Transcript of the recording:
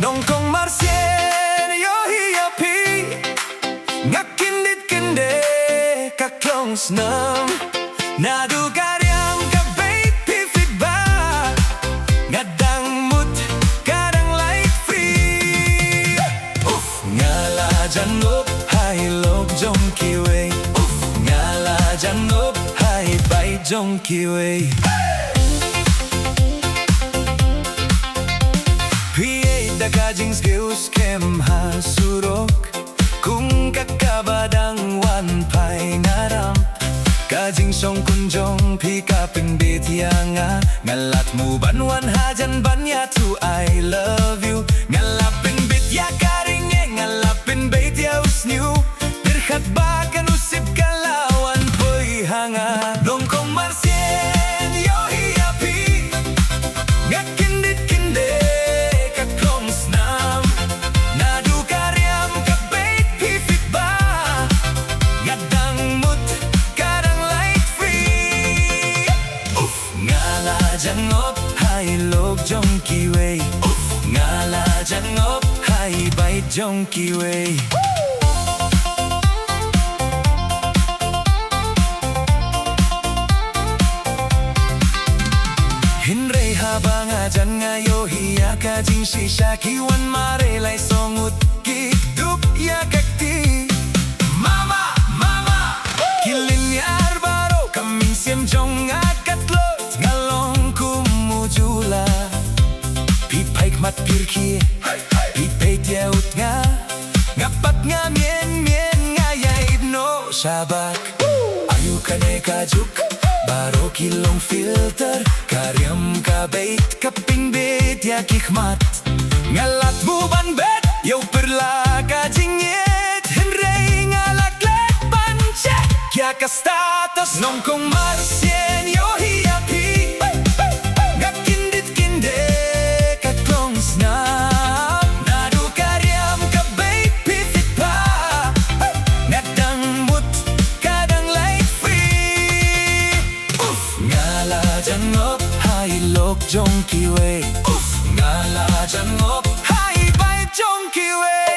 Nongkong marsien yo hiya pi Ngakindit kende kaklong snam Nadu karyam kabait pifit ba Ngadang mut kadang light free Ngala janop hai lok jong kiwe Ngala janop hai bai jong kiwe Kajing skills kem hasurok Kung kakabadang wan pai ngaram Kajing song kunjong pikapin bitianga Ngalat mu banwan hajan banya to I love you Ngalapin bitya karinge Ngalapin bitya usnyu Dirhat bakan usip kalawan poy hanga Nongkong marsien yo hiapi Ngakindit kinde Janop hai lok jong kiwe Ngala janop hai bai jong kiwe Hinrei habang ajan ngayo hiya kajing shisha kiwan mare lai songut kikdup ya kakti Mama, mama Kilin yar baro kaming siem jong akatlot Jula Pipaik mat pirki Pipait yaut nga Ngapat nga mien Ngayait no sabak Ayu kane kajuk Baro kilong filter Karyam kabait Kaping bet ya kikmat Ngalat mu ban bet Yaw perla kajingit Henrei ngalaklet pancet Kya ka status Nongkong marsien yo hiyapi Jong kiwe Ngala janop hai bai jong kiwe